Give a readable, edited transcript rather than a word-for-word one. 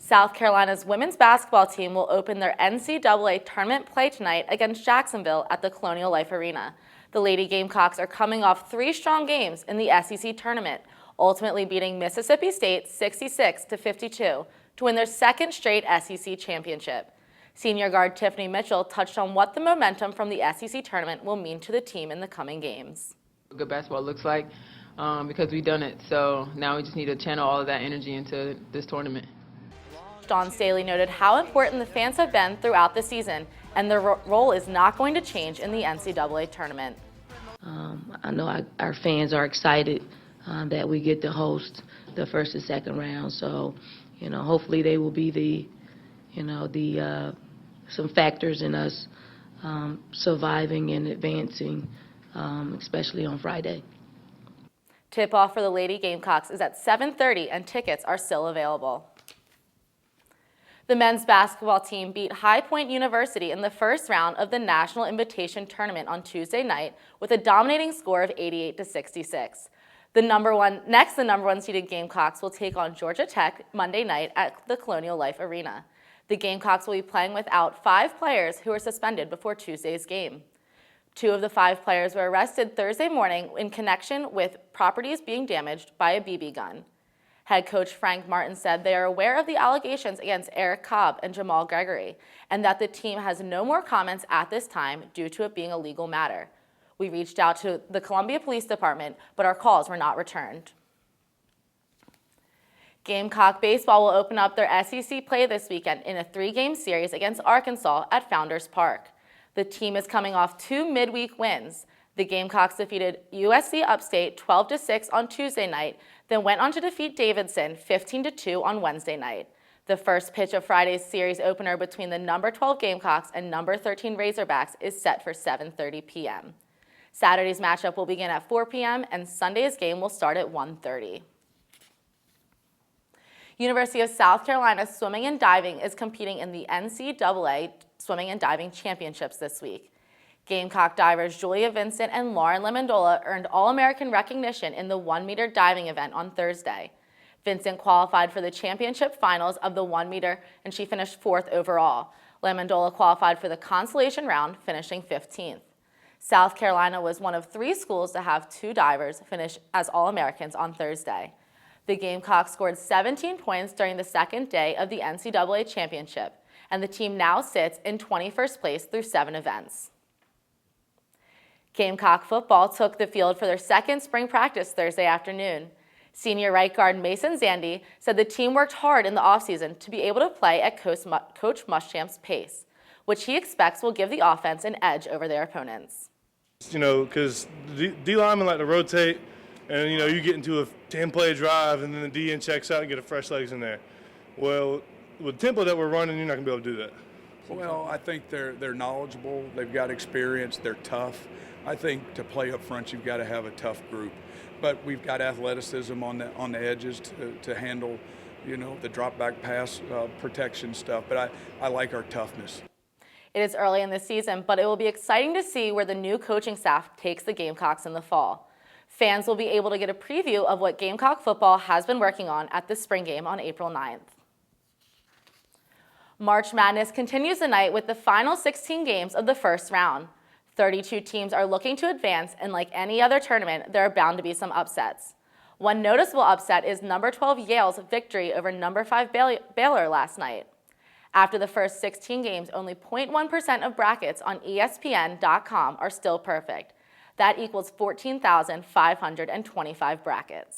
South Carolina's women's basketball team will open their NCAA tournament play tonight against Jacksonville at the Colonial Life Arena. The Lady Gamecocks are coming off 3 strong games in the SEC tournament, ultimately beating Mississippi State 66-52 to win their second straight SEC championship. Senior guard Tiffany Mitchell touched on what the momentum from the SEC tournament will mean to the team in the coming games. What good basketball looks like because we've done it, so now we just need to channel all of that energy into this tournament. Dawn Staley noted how important the fans have been throughout the season, and their role is not going to change in the NCAA tournament. I know our fans are excited that we get to host the first and second round, so hopefully they will be some factors in us surviving and advancing, especially on Friday. Tip-off for the Lady Gamecocks is at 7:30, and tickets are still available. The men's basketball team beat High Point University in the first round of the National Invitation Tournament on Tuesday night with a dominating score of 88-66. The number one seeded Gamecocks will take on Georgia Tech Monday night at the Colonial Life Arena. The Gamecocks will be playing without 5 players who were suspended before Tuesday's game. 2 of the 5 players were arrested Thursday morning in connection with properties being damaged by a BB gun. Head coach Frank Martin said they are aware of the allegations against Eric Cobb and Jamal Gregory, and that the team has no more comments at this time due to it being a legal matter. We reached out to the Columbia Police Department, but our calls were not returned. Gamecock baseball will open up their SEC play this weekend in a 3-game series against Arkansas at Founders Park. The team is coming off 2 midweek wins. The Gamecocks defeated USC Upstate 12-6 on Tuesday night, then went on to defeat Davidson 15-2 on Wednesday night. The first pitch of Friday's series opener between the number 12 Gamecocks and number 13 Razorbacks is set for 7:30 p.m. Saturday's matchup will begin at 4 p.m. and Sunday's game will start at 1:30. University of South Carolina Swimming and Diving is competing in the NCAA Swimming and Diving Championships this week. Gamecock divers Julia Vincent and Lauren Lemondola earned All-American recognition in the 1-meter diving event on Thursday. Vincent qualified for the championship finals of the 1-meter, and she finished 4th overall. Lemondola qualified for the consolation round, finishing 15th. South Carolina was one of 3 schools to have 2 divers finish as All-Americans on Thursday. The Gamecocks scored 17 points during the second day of the NCAA championship, and the team now sits in 21st place through 7 events. Gamecock football took the field for their second spring practice Thursday afternoon. Senior right guard Mason Zandy said the team worked hard in the offseason to be able to play at Coach Muschamp's pace, which he expects will give the offense an edge over their opponents. Because D linemen like to rotate, and you get into a 10-play drive, and then the DN checks out and get a fresh legs in there. Well, with the tempo that we're running, you're not going to be able to do that. Well, I think they're knowledgeable, they've got experience, they're tough. I think to play up front, you've got to have a tough group. But we've got athleticism on the edges to handle, the drop back pass protection stuff. But I like our toughness. It is early in the season, but it will be exciting to see where the new coaching staff takes the Gamecocks in the fall. Fans will be able to get a preview of what Gamecock football has been working on at the spring game on April 9th. March Madness continues tonight with the final 16 games of the first round. 32 teams are looking to advance, and like any other tournament, there are bound to be some upsets. One noticeable upset is number 12 Yale's victory over number 5 Baylor last night. After the first 16 games, only 0.1% of brackets on ESPN.com are still perfect. That equals 14,525 brackets.